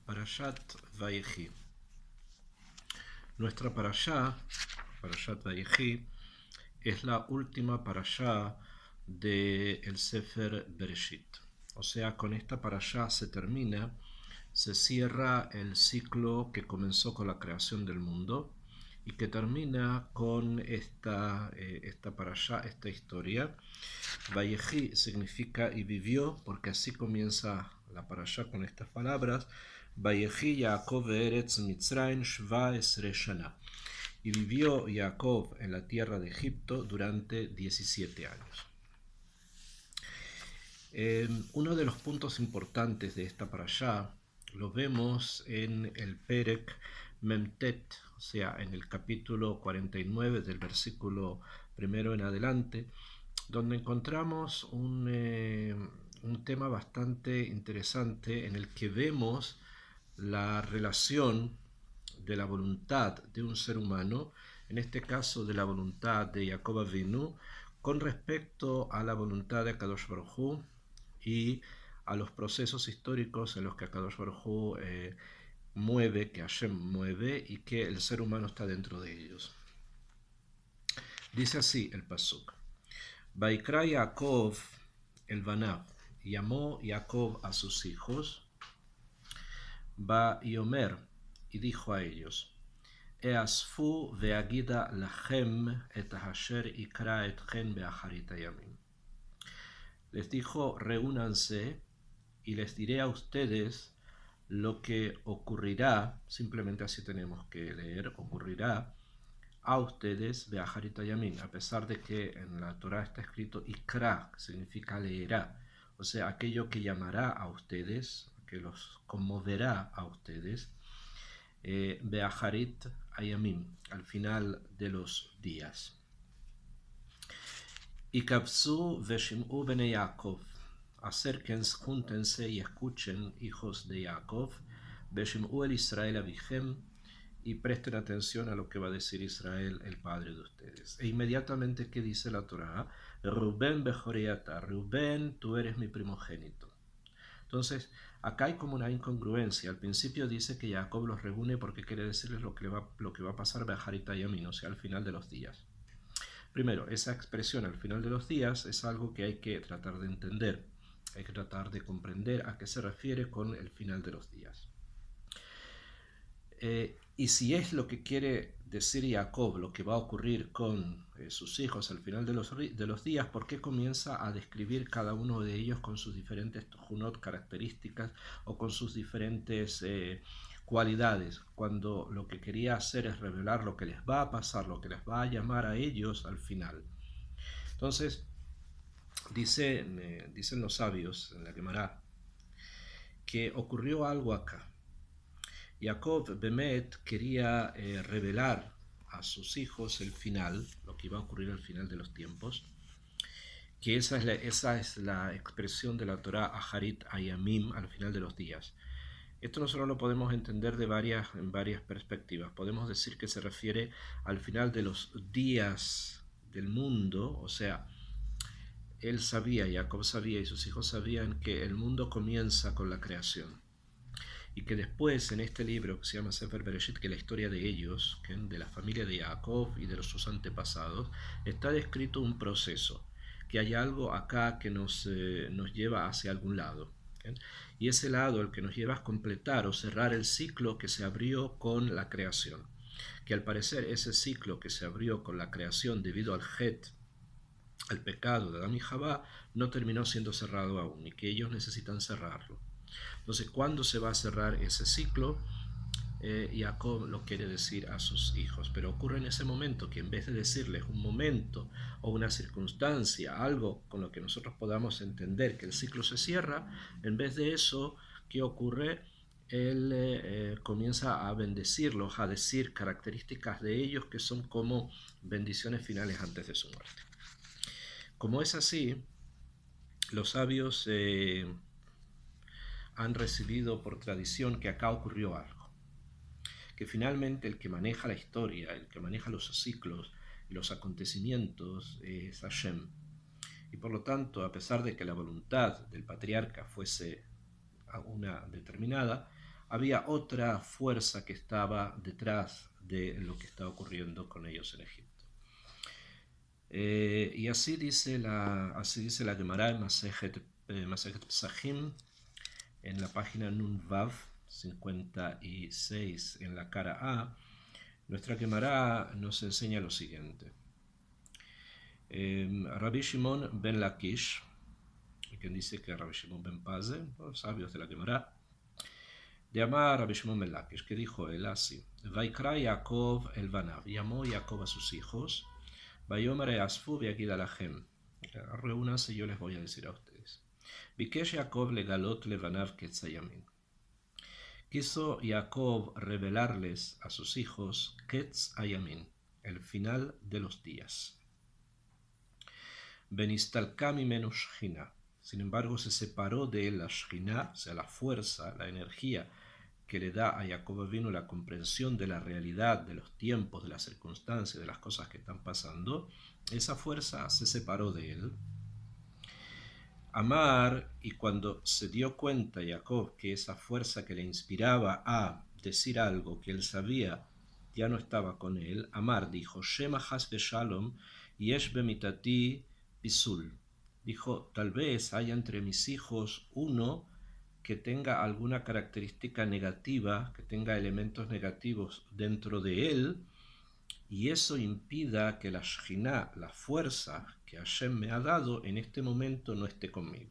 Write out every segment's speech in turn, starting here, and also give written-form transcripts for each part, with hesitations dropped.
Parashat Vayechi. Nuestra parashá, Parashat Vayechi, es la última parashá del Sefer Bereshit. O sea, con esta parashá se cierra el ciclo que comenzó con la creación del mundo y que termina con esta parashá, esta historia. Vayechi significa y vivió, porque así comienza la parashá con estas palabras. Vayechi Yaakov Eretz Mitzrayim Shva Esre Shana. Y vivió Jacob en la tierra de Egipto durante 17 años. Uno de los puntos importantes de esta parashá lo vemos en el Perek Memtet, o sea, en el capítulo 49 del versículo primero en adelante, donde encontramos un tema bastante interesante en el que vemos la relación de la voluntad de un ser humano, en este caso de la voluntad de Jacob Avinu, con respecto a la voluntad de Akadosh Baruj Hu y a los procesos históricos en los que Akadosh Baruj Hu mueve, que Hashem mueve y que el ser humano está dentro de ellos. Dice así el pasuk: Vaikra Yaakov el Banav, llamó Jacob a sus hijos, Va y Omer, y dijo a ellos: Easfu veagida lachem et hasher ikra etchen beacharit hayamim. Les dijo: reúnanse y les diré a ustedes lo que ocurrirá, simplemente así tenemos que leer, ocurrirá a ustedes beacharit hayamim, a pesar de que en la Torah está escrito ikra, que significa leerá, o sea, aquello que llamará a ustedes, que los conmoverá a ustedes, beacharit hayamim, al final de los días. Y kapsu veshim'u bene Yaakov, acérquense, júntense y escuchen, hijos de Jacob, veshim'u el Israel avichem, y presten atención a lo que va a decir Israel, el padre de ustedes. E inmediatamente, ¿qué dice la Torah? Rubén bejoriata, Rubén, tú eres mi primogénito. Entonces, acá hay como una incongruencia. Al principio dice que Jacob los reúne porque quiere decirles lo que va a pasar beacharit hayamim, o sea, al final de los días. Primero, esa expresión al final de los días es algo que hay que tratar de entender, hay que tratar de comprender a qué se refiere con el final de los días. Y si es lo que quiere decir Jacob, lo que va a ocurrir con sus hijos al final de los días, ¿por qué comienza a describir cada uno de ellos con sus diferentes junot, características, o con sus diferentes cualidades, cuando lo que quería hacer es revelar lo que les va a pasar, lo que les va a llamar a ellos al final? Entonces, dicen los sabios en la Gemara que ocurrió algo acá. Jacob Bemet quería revelar a sus hijos el final, lo que iba a ocurrir al final de los tiempos, que esa es la expresión de la Torah Aharit Hayamim, al final de los días. Esto nosotros lo podemos entender en varias perspectivas. Podemos decir que se refiere al final de los días del mundo, o sea, él sabía, Jacob sabía y sus hijos sabían que el mundo comienza con la creación. Y que después en este libro que se llama Sefer Bereshit, que es la historia de ellos, de la familia de Jacob y de sus antepasados, está descrito un proceso, que hay algo acá que nos lleva hacia algún lado. Y ese lado el que nos lleva a completar o cerrar el ciclo que se abrió con la creación. Que al parecer ese ciclo que se abrió con la creación debido al Het, al pecado de Adán y Javá, no terminó siendo cerrado aún y que ellos necesitan cerrarlo. Entonces, ¿cuándo se va a cerrar ese ciclo? Jacob lo quiere decir a sus hijos, pero ocurre en ese momento que en vez de decirles un momento o una circunstancia, algo con lo que nosotros podamos entender que el ciclo se cierra, en vez de eso, ¿qué ocurre? Él comienza a bendecirlos, a decir características de ellos que son como bendiciones finales antes de su muerte. Como es así, los sabios han recibido por tradición que acá ocurrió algo, que finalmente el que maneja la historia, el que maneja los ciclos y los acontecimientos es Hashem. Y por lo tanto, a pesar de que la voluntad del patriarca fuese una determinada, había otra fuerza que estaba detrás de lo que está ocurriendo con ellos en Egipto. Y así dice la Gemara en Masejet Pesachim, en la página Nun Vav 56, en la cara A. Nuestra Gemara nos enseña lo siguiente. Rabbi Shimon ben Lakish, quien dice que Rabbi Shimon ben Paze, los sabios de la Gemara, de Amar Rabbi Shimon ben Lakish, que dijo él así: Vaikra Yaakov el Banav, llamó Jacob a sus hijos, Vayomer Asfu Beagid Alachem, reúnanse y yo les voy a decir a ustedes. Bikesh Jacob le galot levanav ketzayamin. Quiso Jacob revelarles a sus hijos Ketz Ayamin, el final de los días. Benistalka mimenu Shechina. Sin embargo, se separó de él la Shechina, o sea, la fuerza, la energía que le da a Jacob Avinu la comprensión de la realidad, de los tiempos, de las circunstancias, de las cosas que están pasando. Esa fuerza se separó de él. Amar, y cuando se dio cuenta Jacob que esa fuerza que le inspiraba a decir algo que él sabía ya no estaba con él, Amar dijo: Shema has beshalom yesh bemitati pisul. Dijo: tal vez haya entre mis hijos uno que tenga alguna característica negativa, que tenga elementos negativos dentro de él, y eso impida que la Shekhinah, la fuerza que Hashem me ha dado, en este momento no esté conmigo.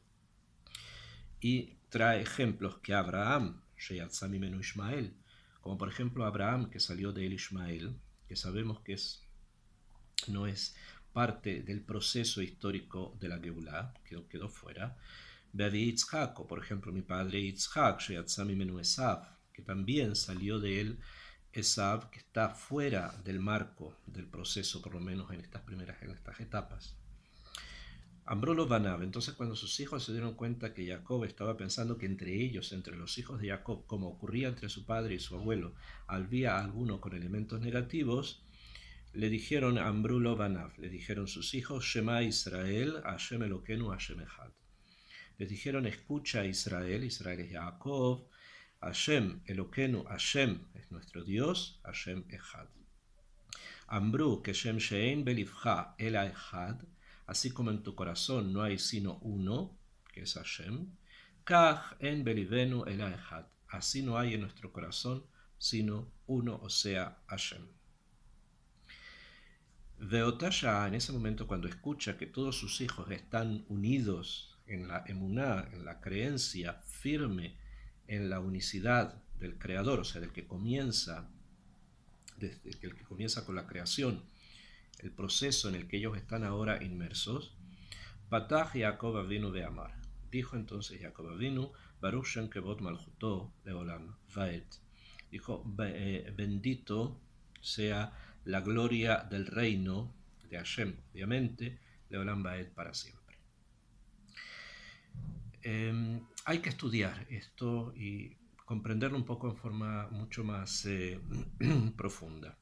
Y trae ejemplos que Abraham, Sheyatza mimenu Ishmael, como por ejemplo Abraham, que salió de él Ishmael, que sabemos que no es parte del proceso histórico de la Geulah, que quedó fuera. Beavi Yitzhak, o por ejemplo mi padre Yitzhak, Sheyatza mimenu Esav, que también salió de él Esav, que está fuera del marco del proceso, por lo menos en estas etapas. Ambrulo Banav. Entonces, cuando sus hijos se dieron cuenta que Jacob estaba pensando que entre ellos, entre los hijos de Jacob, como ocurría entre su padre y su abuelo, había alguno con elementos negativos, le dijeron Ambrulo Banav, le dijeron sus hijos: Shema Israel, Hashem Elokeinu, Hashem Echad. Les dijeron: escucha Israel, Israel es Jacob, Hashem Elokeinu, Hashem es nuestro Dios, Hashem Echad. Ambru, que Shem Shein Belivcha Ela Echad, así como en tu corazón no hay sino uno, que es Hashem, Kach en Belivenu Ela Echad, así no hay en nuestro corazón sino uno, o sea, Hashem. Veotasha, en ese momento, cuando escucha que todos sus hijos están unidos en la emuná, en la creencia firme en la unicidad del Creador, o sea, del que comienza, desde el que comienza con la creación, el proceso en el que ellos están ahora inmersos, Patach Jacob Avinu Beamar. Dijo entonces Jacob Avinu: Baruch Shem Kevod Malchuto Leolam Vaed. Dijo: bendito sea la gloria del reino de Hashem, obviamente, Leolam Vaed, para siempre. Hay que estudiar esto y comprenderlo un poco en forma mucho más profunda.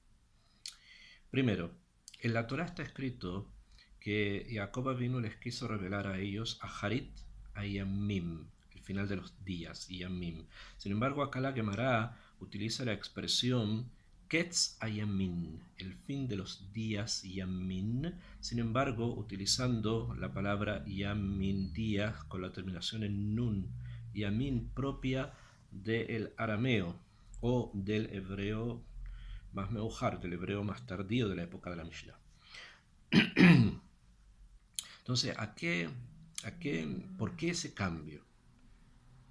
Primero, en la Torah está escrito que Jacob Avinu les quiso revelar a ellos a Harit Ayamim, el final de los días, Yamim. Sin embargo, acá la Gemara utiliza la expresión Ketz Ayamin, el fin de los días, Yamin. Sin embargo, utilizando la palabra Yamin, días, con la terminación en Nun, Yamin, propia del arameo o del hebreo más meujar, del hebreo más tardío de la época de la Mishnah. Entonces, ¿por qué ese cambio?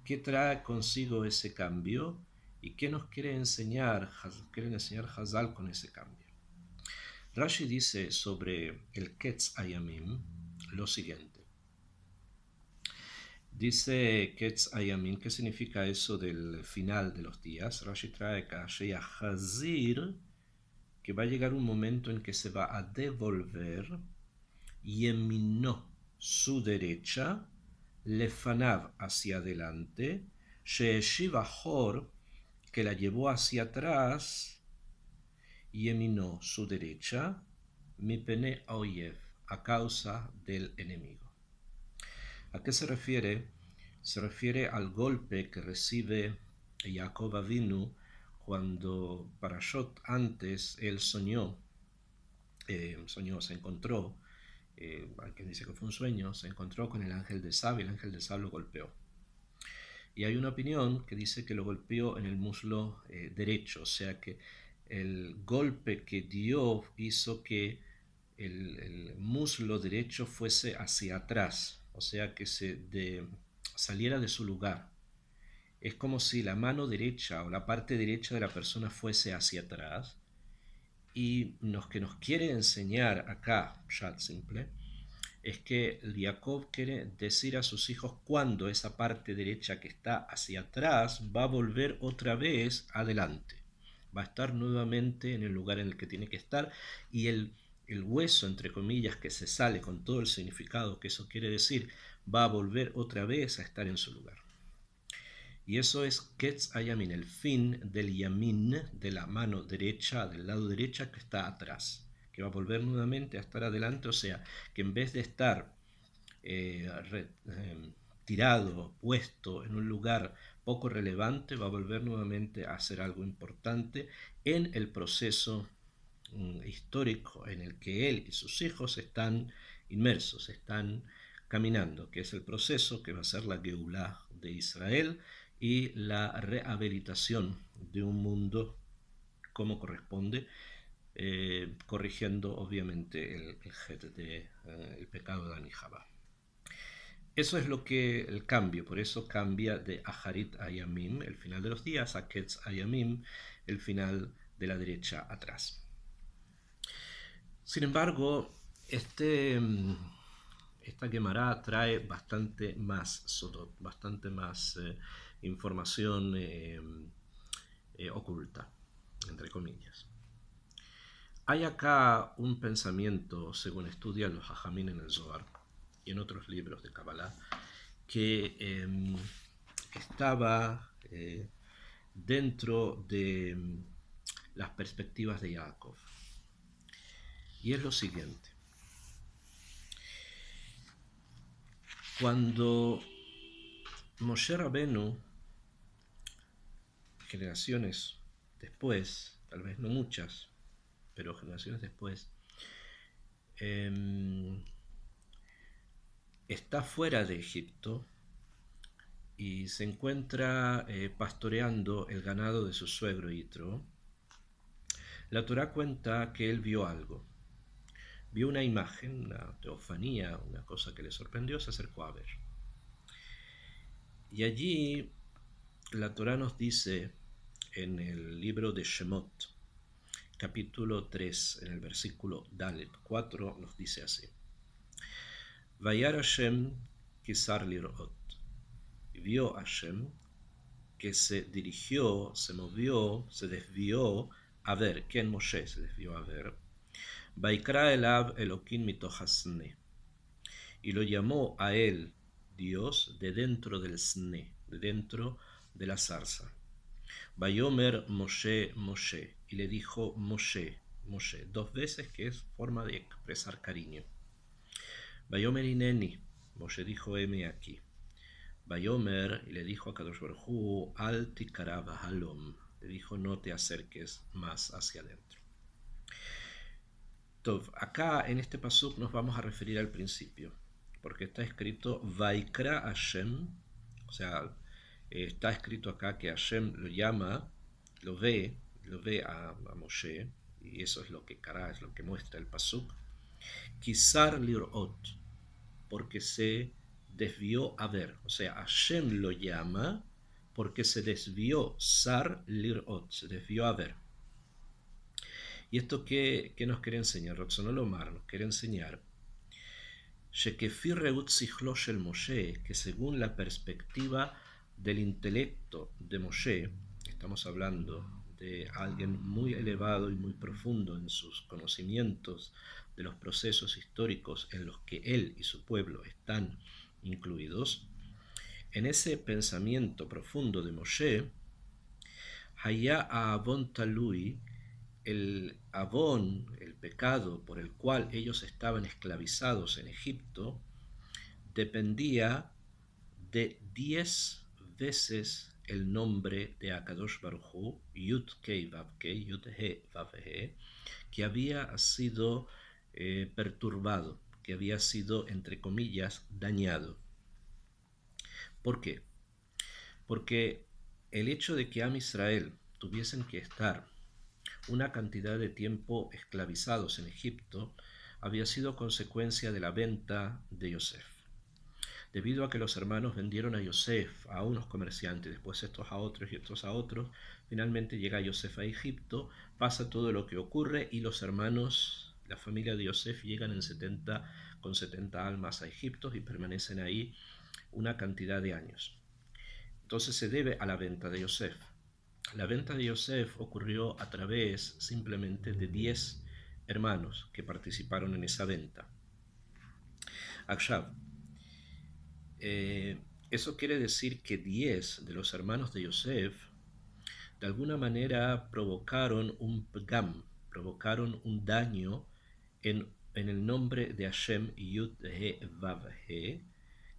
¿Qué trae consigo ese cambio? ¿Y qué nos quieren enseñar Hazal con ese cambio? Rashi dice sobre el Ketz Ayamim lo siguiente. Dice Ketz Ayamim, ¿qué significa eso del final de los días? Rashi trae Kasheya Hazir, que va a llegar un momento en que se va a devolver Yeminó, su derecha, Lefanav, hacia adelante, Sheeshiva Hor, que la llevó hacia atrás, Yeminó, su derecha, Mipene Oyev, a causa del enemigo. ¿A qué se refiere? Se refiere al golpe que recibe Jacob Avinu, cuando Parashot antes, él se encontró, hay quien dice que fue un sueño, se encontró con el ángel de Sab y el ángel de Sab lo golpeó. Y hay una opinión que dice que lo golpeó en el muslo derecho, o sea que el golpe que dio hizo que el muslo derecho fuese hacia atrás, o sea que saliera de su lugar. Es como si la mano derecha o la parte derecha de la persona fuese hacia atrás. Y lo que nos quiere enseñar acá, Pshat simple, es que Jacob quiere decir a sus hijos cuándo esa parte derecha que está hacia atrás va a volver otra vez adelante. Va a estar nuevamente en el lugar en el que tiene que estar, y el hueso, entre comillas, que se sale con todo el significado que eso quiere decir, va a volver otra vez a estar en su lugar. Y eso es Ketz Ayamin, el fin del Yamin, de la mano derecha, del lado derecha que está atrás, que va a volver nuevamente a estar adelante, o sea, que en vez de estar tirado, puesto en un lugar poco relevante, va a volver nuevamente a hacer algo importante en el proceso histórico en el que él y sus hijos están inmersos, están caminando, que es el proceso que va a ser la Geulah de Israel y la rehabilitación de un mundo como corresponde, corrigiendo obviamente el pecado de Adán y Jabá. Eso es lo que el cambio, por eso cambia de Aharit Ayamim, el final de los días, a Ketz Ayamim, el final de la derecha atrás. Sin embargo, esta Gemara trae bastante más sodot, bastante más información oculta, entre comillas. Hay acá un pensamiento, según estudian los Jajamín en el Zohar y en otros libros de Kabbalah, que estaba dentro de las perspectivas de Jacob. Y es lo siguiente. Cuando Moshe Rabenu, generaciones después, tal vez no muchas, pero generaciones después, está fuera de Egipto y se encuentra pastoreando el ganado de su suegro Yitro, la Torá cuenta que él vio algo. Vio una imagen, una teofanía, una cosa que le sorprendió, se acercó a ver. Y allí la Torá nos dice en el libro de Shemot, capítulo 3, en el versículo Dalet 4, nos dice así: Vayar Hashem kisar lirot. Y vio Hashem que se dirigió, se movió, se desvió a ver. ¿Quién? Moshe se desvió a ver. Vaikra elav Elokin mitochasne. Y lo llamó a él Dios de dentro del sne, de dentro de la zarza. Vayomer Moshe, Moshe. Y le dijo Moshe, Moshe, dos veces, que es forma de expresar cariño. Vayomer ineni. Moshe dijo, heme aquí. Vayomer, y le dijo a Kadosh Baruj Hu, al tikara halom. Le dijo, no te acerques más hacia adentro. Tov, acá en este pasuk nos vamos a referir al principio, porque está escrito Vaikra Hashem, o sea, está escrito acá que Hashem lo llama, lo ve a Moshe, y eso es lo que Kará, es lo que muestra el pasuk. Kisar lirot, porque se desvió a ver, o sea, Hashem lo llama porque se desvió, Sar lirot, se desvió a ver. ¿Y esto qué nos quiere enseñar? Roxanol Omar nos quiere enseñar que según la perspectiva del intelecto de Moshe, estamos hablando de alguien muy elevado y muy profundo en sus conocimientos de los procesos históricos en los que él y su pueblo están incluidos, en ese pensamiento profundo de Moshe, Haya Avon Talui, el Avón, el pecado por el cual ellos estaban esclavizados en Egipto, dependía de 10 veces el nombre de Akadosh Baruj Hu, Yud Kei Vav Kei, Yud He Vav He, que había sido perturbado, que había sido, entre comillas, dañado. ¿Por qué? Porque el hecho de que Am Israel tuviesen que estar una cantidad de tiempo esclavizados en Egipto había sido consecuencia de la venta de Yosef. Debido a que los hermanos vendieron a Yosef a unos comerciantes, después estos a otros y estos a otros, finalmente llega Yosef a Egipto, pasa todo lo que ocurre y los hermanos, la familia de Yosef, llegan con 70 almas a Egipto y permanecen ahí una cantidad de años. Entonces se debe a la venta de Yosef. La venta de Yosef ocurrió a través simplemente de 10 hermanos que participaron en esa venta. Akshav, eso quiere decir que 10 de los hermanos de Yosef de alguna manera provocaron un pgam, provocaron un daño en el nombre de Hashem Yud He Vav He,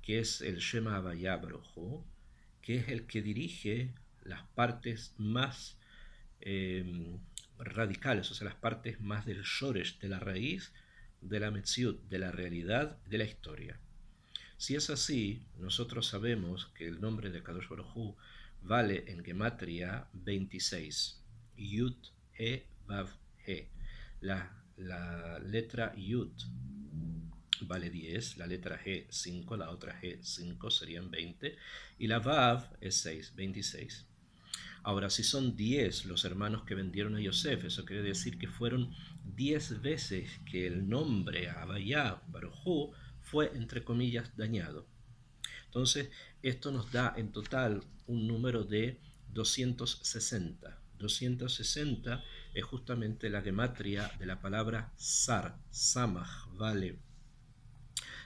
que es el Shema Havaya Baruj Hu, que es el que dirige las partes más radicales, o sea, las partes más del shoresh, de la raíz, de la metziut, de la realidad, de la historia. Si es así, nosotros sabemos que el nombre de Kadosh Baruj Hu vale en gematria 26. Yud, He, Vav, He. La letra Yud vale 10, la letra G 5, la otra G 5 serían 20 y la Vav es 6, 26. Ahora, si son 10 los hermanos que vendieron a Yosef, eso quiere decir que fueron 10 veces que el nombre Havaya Baruj Hu fue, entre comillas, dañado. Entonces, esto nos da en total un número de 260. 260 es justamente la gematria de la palabra Sar. Samach vale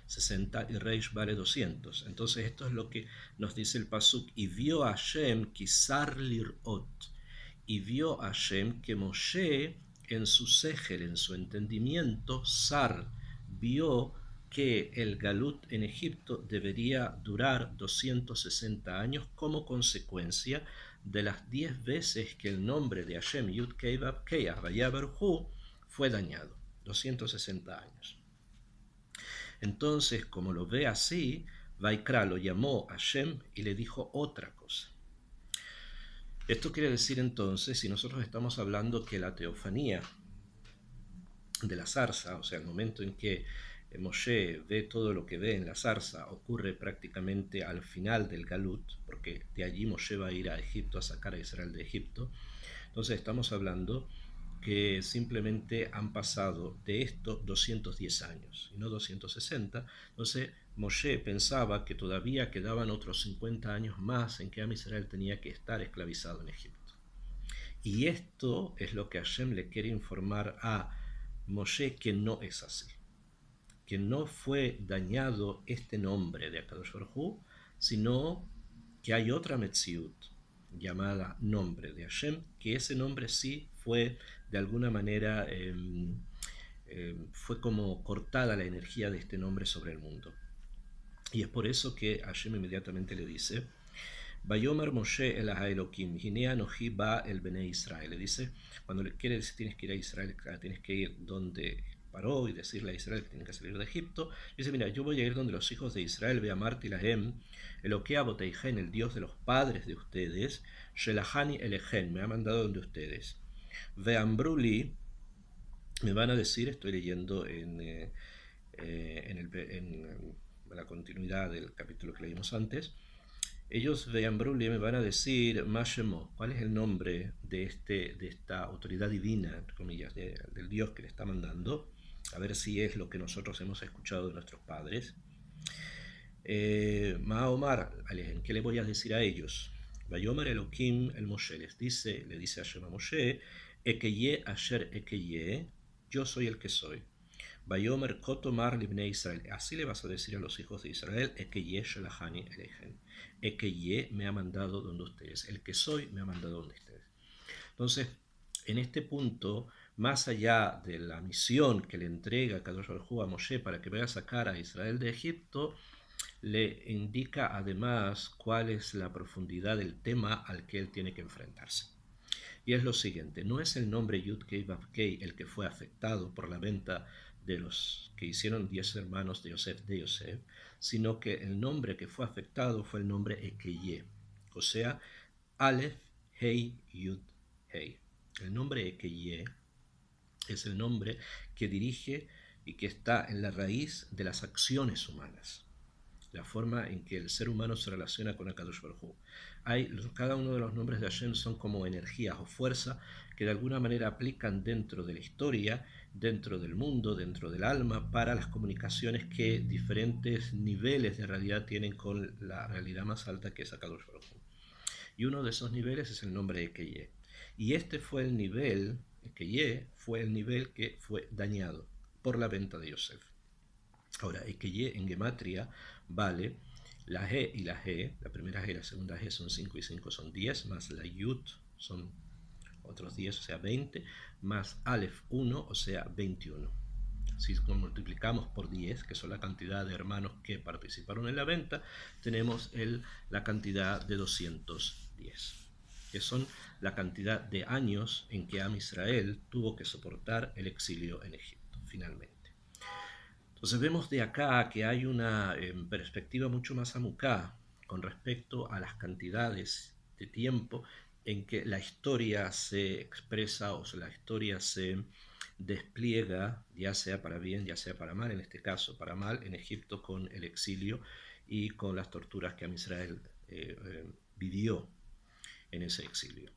60 y Reish vale 200. Entonces esto es lo que nos dice el pasuk. Y vio a Hashem kisar lirot. Y vio a Hashem que Moshe en su segel, en su entendimiento, Sar, vio que el galut en Egipto debería durar 260 años como consecuencia de las 10 veces que el nombre de Hashem Yud Kei Vav Kei Havaya Baruj Hu fue dañado. 260 años. Entonces, como lo ve así, Vaikra lo llamó a Hashem y le dijo otra cosa. Esto quiere decir entonces, si nosotros estamos hablando que la teofanía de la zarza, o sea, el momento en que Moshe ve todo lo que ve en la zarza, ocurre prácticamente al final del Galut, porque de allí Moshe va a ir a Egipto a sacar a Israel de Egipto. Entonces estamos hablando que simplemente han pasado de esto 210 años y no 260. Entonces Moshe pensaba que todavía quedaban otros 50 años más en que Am Israel tenía que estar esclavizado en Egipto. Y esto es lo que Hashem le quiere informar a Moshe, que no es así, que no fue dañado este nombre de Akadosh Baruj Hu, sino que hay otra Metziut llamada nombre de Hashem, que ese nombre sí fue de alguna manera, fue como cortada la energía de este nombre sobre el mundo. Y es por eso que Hashem inmediatamente le dice, Vayomer Moshe el Elohim, Hinea Noji ba el Bene Israel. Le dice, cuando le quiere decir tienes que ir a Israel, tienes que ir donde paró y decirle a Israel que tienen que salir de Egipto. Dice, mira, yo voy a ir donde los hijos de Israel, ve a Marti Lahem, Eloquea Boteijen, el Dios de los padres de ustedes, Shelahani Elegen, me ha mandado donde ustedes. Ve Ambruli, me van a decir, estoy leyendo en la continuidad del capítulo que leímos antes, ellos de Ambruli me van a decir, Mashemo, ¿cuál es el nombre de esta autoridad divina, entre comillas, del Dios que le está mandando? A ver si es lo que nosotros hemos escuchado de nuestros padres. Maomar, ¿qué le voy a decir a ellos? Vayomer Elohim el Moshe, le dice a Shema Moshe, Ekeye Asher Ekeye, yo soy el que soy. Vayomer Kotomar Libne Israel, así le vas a decir a los hijos de Israel, Ekeye Shelahani Elejen. Ekeye me ha mandado donde ustedes, el que soy me ha mandado donde ustedes. Entonces, en este punto, más allá de la misión que le entrega Kadosh Baruj Hu a Moshe para que vaya a sacar a Israel de Egipto, le indica además cuál es la profundidad del tema al que él tiene que enfrentarse. Y es lo siguiente, no es el nombre Yud-Kei Vav-Kei el que fue afectado por la venta de los que hicieron 10 hermanos de Yosef, sino que el nombre que fue afectado fue el nombre Ekeye, o sea, Aleph, Hei, Yud, Hei. El nombre Ekeye es el nombre que dirige y que está en la raíz de las acciones humanas, la forma en que el ser humano se relaciona con Akadosh Baruj Hu. Cada uno de los nombres de Hashem son como energías o fuerza que de alguna manera aplican dentro de la historia, dentro del mundo, dentro del alma, para las comunicaciones que diferentes niveles de realidad tienen con la realidad más alta que es Akadosh Baruj Hu. Y uno de esos niveles es el nombre de Ekeye. Y este fue el nivel, Ekeye fue el nivel que fue dañado por la venta de Yosef. Ahora, Ekeye en gematria vale la G y la G, la primera G y la segunda G son 5 y 5 son 10, más la Yud son otros 10, o sea 20, más Aleph 1, o sea 21. Si multiplicamos por 10, que son la cantidad de hermanos que participaron en la venta, tenemos la cantidad de 210, que son la cantidad de años en que Am Israel tuvo que soportar el exilio en Egipto, finalmente. Entonces vemos de acá que hay una perspectiva mucho más amuká con respecto a las cantidades de tiempo en que la historia se expresa o la historia se despliega, ya sea para bien, ya sea para mal, en este caso para mal, en Egipto con el exilio y con las torturas que Israel vivió en ese exilio.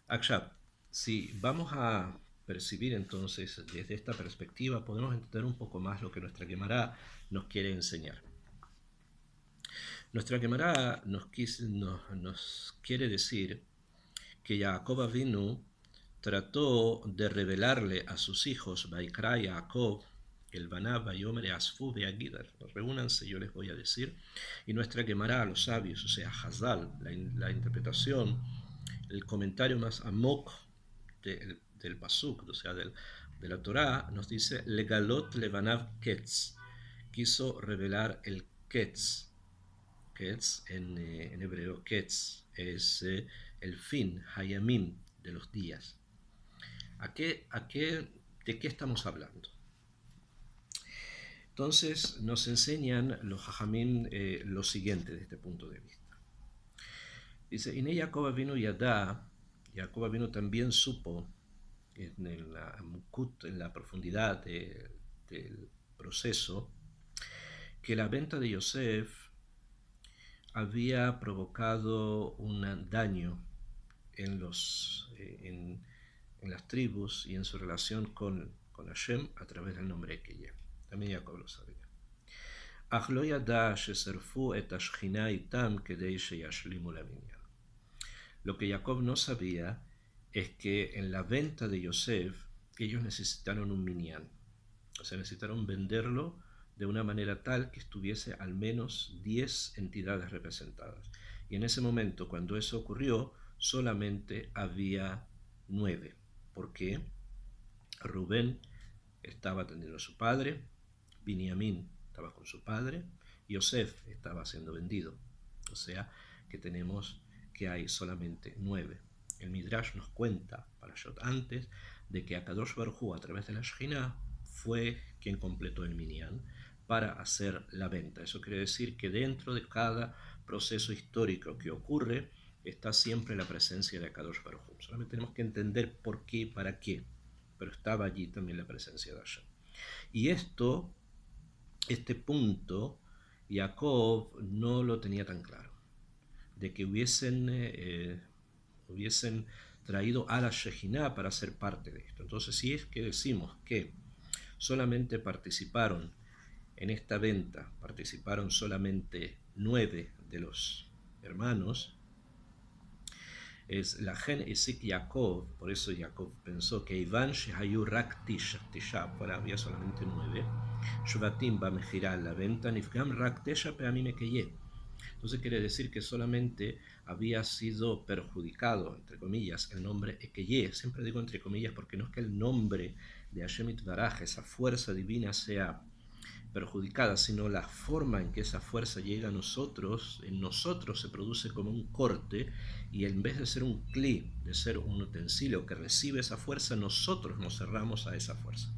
Akshab, si vamos a percibir entonces desde esta perspectiva, podemos entender un poco más lo que nuestra Gemara nos quiere enseñar. Nuestra Gemara nos quiere decir que Jacob Avinu trató de revelarle a sus hijos, Vaikra y Jacob, el Banab, Bayomer, Asfu, Beagidar, reúnanse, yo les voy a decir, y nuestra Gemara, los sabios, o sea, Hazal, la interpretación, el comentario más amok del pasuk, o sea, de la Torá, nos dice, Legalot levanav ketz, quiso revelar el ketz. Ketz en hebreo, ketz es el fin, hayamim, de los días. ¿De qué estamos hablando? Entonces nos enseñan los hajamim lo siguiente desde este punto de vista. Dice, Ine Jacob vino Yadá, Jacob vino también supo en la profundidad del proceso, que la venta de Yosef había provocado un daño en las tribus y en su relación con Hashem a través del nombre Ekeye. También Jacob lo sabía. Lo que Jacob no sabía es que en la venta de Yosef ellos necesitaron un minyan, o sea, necesitaron venderlo de una manera tal que estuviese al menos 10 entidades representadas. Y en ese momento, cuando eso ocurrió, solamente había 9. ¿Por qué? Rubén estaba atendiendo a su padre, Binyamin estaba con su padre, Yosef estaba siendo vendido. O sea, que tenemos que hay solamente 9. El Midrash nos cuenta, para antes, de que Akadosh Baruj Hu, a través de la Shekhinah, fue quien completó el minyan para hacer la venta. Eso quiere decir que dentro de cada proceso histórico que ocurre está siempre la presencia de Akadosh Baruj Hu. Solamente tenemos que entender por qué y para qué, pero estaba allí también la presencia de Hashem. Y este punto, Jacob no lo tenía tan claro, de que hubiesen traído a la Shejinah para ser parte de esto. Entonces, si es que decimos que solamente participaron en esta venta, participaron solamente 9 de los hermanos, es la gen Isik Jacob, por eso Jacob pensó que Iván Shehayu Rak Tisha, había solamente 9, Shvatim Bamejirá, la venta, Nifgam Rak Tesha Peamim Ekeye. Entonces quiere decir que solamente había sido perjudicado, entre comillas, el nombre Ekeye. Siempre digo entre comillas porque no es que el nombre de Hashem Itbaraj, esa fuerza divina, sea perjudicada, sino la forma en que esa fuerza llega a nosotros, en nosotros se produce como un corte, y en vez de ser un cli, de ser un utensilio que recibe esa fuerza, nosotros nos cerramos a esa fuerza.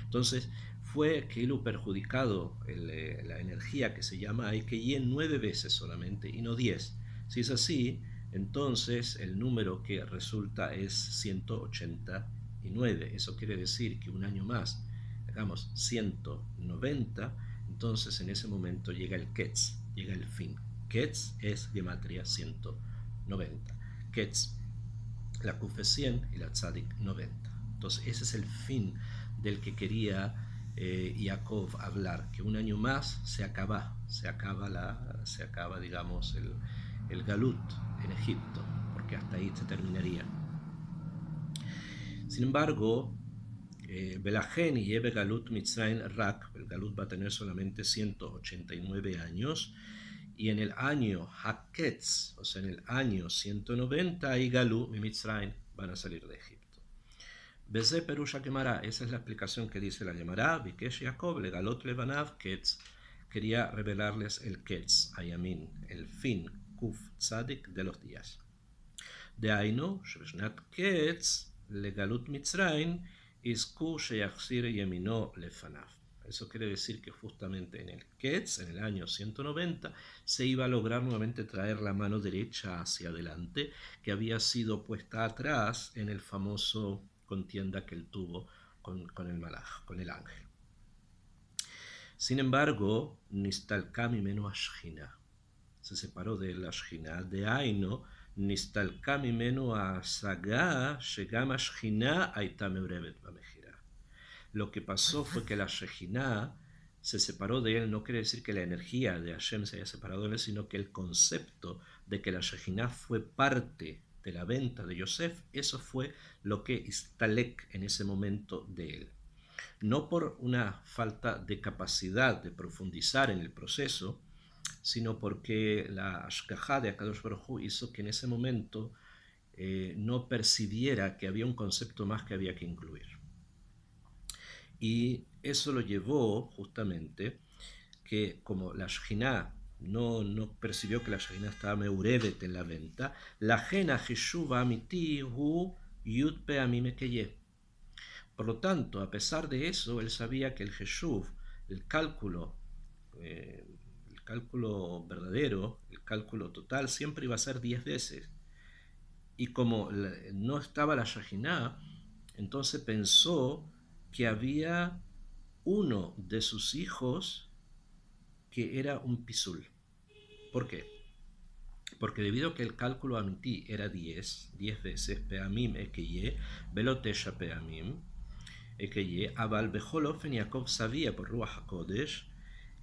Entonces fue Keilu perjudicado la energía que se llama Eikeye 9 veces solamente y no 10. Si es así, entonces el número que resulta es 189. Eso quiere decir que un año más, hagamos 190, entonces en ese momento llega el Ketz, llega el fin. Ketz es gematria 190. Ketz, la Kuf es 100 y la Tzadik 90. Entonces ese es el fin del que quería Jacob hablar, que un año más se acaba digamos el Galut en Egipto, porque hasta ahí se terminaría. Sin embargo, Belajen y Ebe Galut Mitzrayim Rak, el Galut va a tener solamente 189 años, y en el año Haketz, o sea en el año 190, y Galut y Mitzrayim van a salir de Egipto. Beze Perusha Gemara, esa es la explicación que dice la Gemara. Bikesh Jacob le galot levanav Ketz, quería revelarles el Ketz, Ayamin, el fin, Kuf Tzadik de los días. De Aino, Shebeshnat Ketz le galut Mitzrayim, Isku Sheyachsir Yemino lefanav. Eso quiere decir que justamente en el Ketz, en el año 190, se iba a lograr nuevamente traer la mano derecha hacia adelante, que había sido puesta atrás en el famoso contienda que él tuvo con el malaj, con el ángel. Sin embargo, Nistalka mimenu ashchina, se separó de la Ashchina. De Aino, Nistalka mimenu asaga shegam ashchina aita meurevet bamejira. Lo que pasó fue que la Shejina se separó de él. No quiere decir que la energía de Hashem se haya separado de él, sino que el concepto de que la Shejina fue parte de la venta de Yosef, eso fue lo que istalek en ese momento de él. No por una falta de capacidad de profundizar en el proceso, sino porque la Ashkajá de Akadosh Baruj Hu hizo que en ese momento no percibiera que había un concepto más que había que incluir. Y eso lo llevó justamente que como la Shejina no percibió que la Shejina estaba meurevet en la venta, la Jena Jeshuva Amiti Hu Yud Peamim Ekeye. Por lo tanto, a pesar de eso, él sabía que el Jeshuv, el cálculo verdadero, el cálculo total, siempre iba a ser 10 veces. Y como no estaba la Shejina, entonces pensó que había uno de sus hijos que era un pisul. ¿Por qué? Porque debido a que el cálculo amití era 10 veces, peamim ekeye, velotesha peamim ekeye, abal becholofen Jacob sabía por Ruach HaKodesh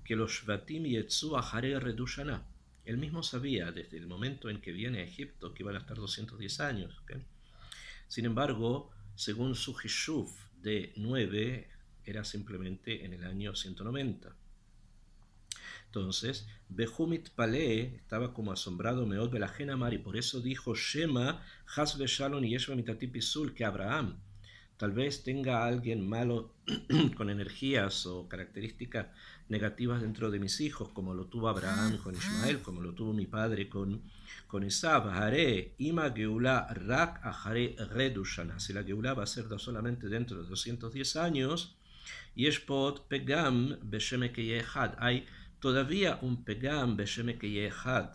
que los shvatim yetzu acharei redushana. Él mismo sabía desde el momento en que viene a Egipto que iban a estar 210 años. ¿Okay? Sin embargo, según su Hishuv de 9, era simplemente en el año 190. Entonces, Behumit Palé estaba como asombrado Meod Belajen Amar, y por eso dijo Shema, Has Beshalon y Yeshua Mitati Pisul, que Abraham tal vez tenga a alguien malo con energías o características negativas dentro de mis hijos, como lo tuvo Abraham con Ismael, como lo tuvo mi padre con Esab. Haré Ima Geula Rak Ahare Redushana. Si la Geula va a ser solamente dentro de 210 años, Yeshpot Pegam Beshem Ekeye Had. Hay todavía un Pegam Beshem Ekeye Had.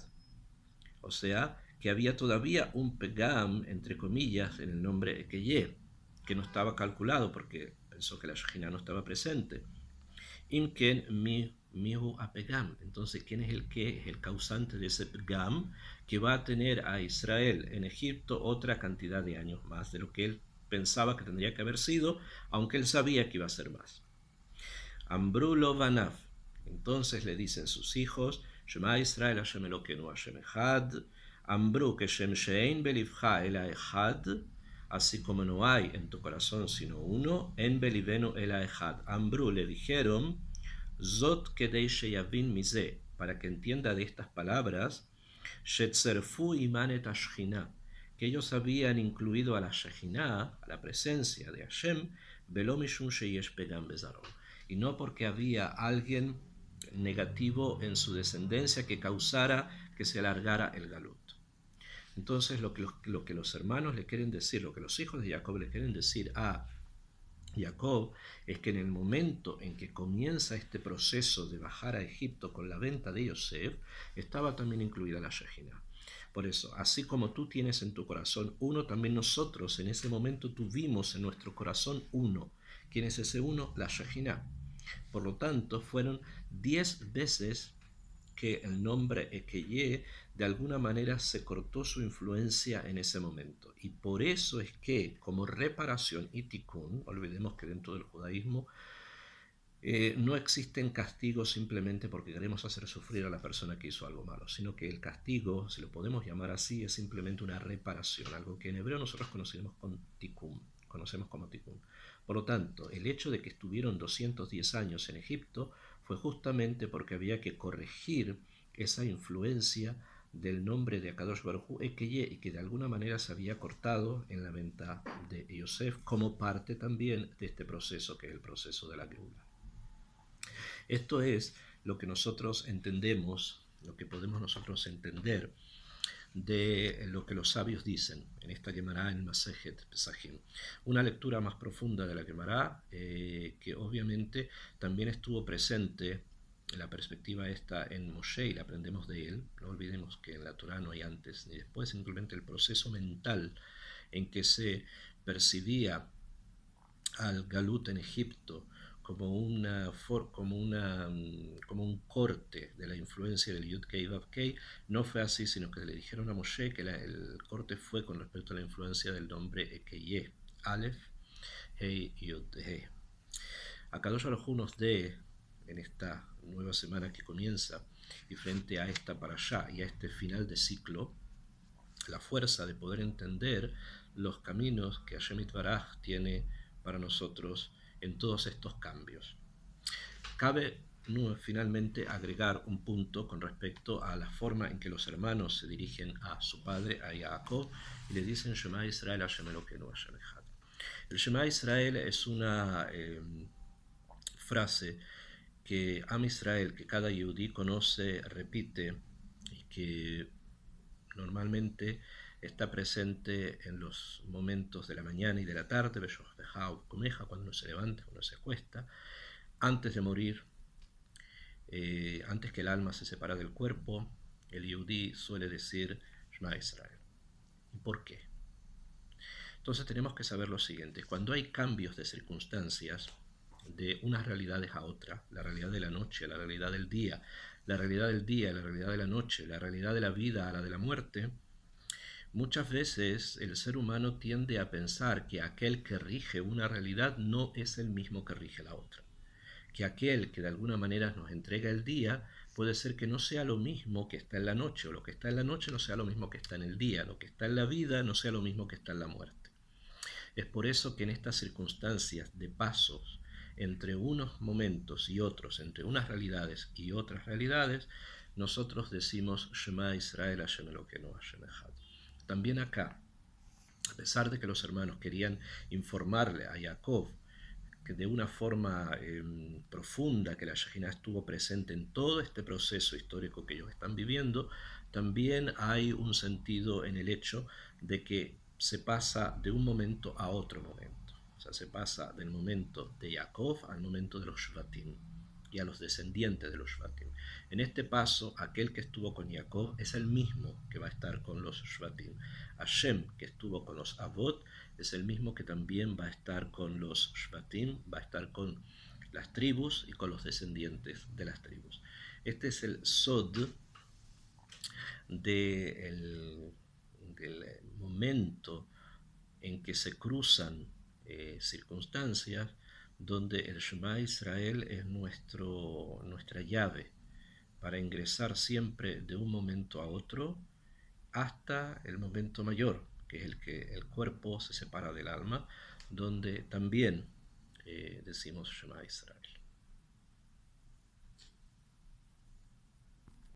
O sea, que había todavía un Pegam, entre comillas, en el nombre Ekeye, que no estaba calculado porque pensó que la Shejina no estaba presente. Imken mihu apegam. Entonces, ¿quién es el que es el causante de ese pegam que va a tener a Israel en Egipto otra cantidad de años más de lo que él pensaba que tendría que haber sido, aunque él sabía que iba a ser más? Ambru lo vanav. Entonces le dicen sus hijos, Shema Israel Hashem Elokeinu Hashem Echad. Ambru que Shem she'ein belivcha ela echad. Así como no hay en tu corazón sino uno, en belivenu ela echad. Ambru le dijeron, Zot kedei sheyavin mize, para que entienda de estas palabras, shetzerfu iman et ashchina, que ellos habían incluido a la Shejina, a la presencia de Hashem, velo mishum sheyesh pegam bezaron, y no porque había alguien negativo en su descendencia que causara que se alargara el galut. Entonces lo que los hermanos le quieren decir, lo que los hijos de Jacob le quieren decir a Jacob es que en el momento en que comienza este proceso de bajar a Egipto con la venta de Yosef, estaba también incluida la Shejina. Por eso, así como tú tienes en tu corazón uno, también nosotros en ese momento tuvimos en nuestro corazón uno. ¿Quién es ese uno? La Shejina. Por lo tanto, fueron 10 veces que el nombre Ekeye de alguna manera se cortó su influencia en ese momento. Y por eso es que, como reparación y tikkun, olvidemos que dentro del judaísmo no existen castigos simplemente porque queremos hacer sufrir a la persona que hizo algo malo, sino que el castigo, si lo podemos llamar así, es simplemente una reparación, algo que en hebreo nosotros conocemos como tikkun. Por lo tanto, el hecho de que estuvieron 210 años en Egipto fue justamente porque había que corregir esa influencia del nombre de Akadosh Baruj Hu Ekeye, y que de alguna manera se había cortado en la venta de Yosef como parte también de este proceso que es el proceso de la Geula. Esto es lo que nosotros entendemos, lo que podemos nosotros entender de lo que los sabios dicen en esta Gemara en Masejet Pesachim. Una lectura más profunda de la Gemara, que obviamente también estuvo presente en la perspectiva esta en Moshe y la aprendemos de él. No olvidemos que en la Torah no hay antes ni después, simplemente el proceso mental en que se percibía al Galut en Egipto como un corte de la influencia del Yud Kei Vav Kei, no fue así, sino que le dijeron a Moshe que el corte fue con respecto a la influencia del nombre Ekeye, Aleph, Hei, Yud, He. Akadosh Baruj Hu nos dé en esta nueva semana que comienza y frente a esta parashá y a este final de ciclo, la fuerza de poder entender los caminos que Hashem Yitbaraj tiene para nosotros en todos estos cambios. Cabe finalmente agregar un punto con respecto a la forma en que los hermanos se dirigen a su padre, a Jacob, y le dicen Shema Israel Hashem Elokeinu Hashem Echad. El Shema Israel es una frase que Am Israel, que cada yudí conoce, repite, y que normalmente está presente en los momentos de la mañana y de la tarde, cuando uno se levanta, cuando se acuesta, antes de morir, antes que el alma se separa del cuerpo. El yudí suele decir Shema Israel. ¿Y por qué? Entonces tenemos que saber lo siguiente: cuando hay cambios de circunstancias de unas realidades a otras, la realidad de la noche, la realidad del día, la realidad del día, la realidad de la noche, la realidad de la vida a la de la muerte, muchas veces el ser humano tiende a pensar que aquel que rige una realidad no es el mismo que rige la otra. Que aquel que de alguna manera nos entrega el día puede ser que no sea lo mismo que está en la noche, o lo que está en la noche no sea lo mismo que está en el día, lo que está en la vida no sea lo mismo que está en la muerte. Es por eso que en estas circunstancias de pasos entre unos momentos y otros, entre unas realidades y otras realidades, nosotros decimos Shema Israel Hashem Elokeinu Hashem Echad. También acá, a pesar de que los hermanos querían informarle a Jacob que de una forma profunda que la Shejina estuvo presente en todo este proceso histórico que ellos están viviendo, también hay un sentido en el hecho de que se pasa de un momento a otro momento. O sea, se pasa del momento de Jacob al momento de los Shvatim y a los descendientes de los Shvatim. En este paso, aquel que estuvo con Jacob es el mismo que va a estar con los Shvatim. Hashem, que estuvo con los Avot, es el mismo que también va a estar con los Shvatim, va a estar con las tribus y con los descendientes de las tribus. Este es el Sod del momento en que se cruzan circunstancias donde el Shema Israel es nuestra llave para ingresar siempre de un momento a otro hasta el momento mayor, que es el que el cuerpo se separa del alma, donde también decimos Shema Israel.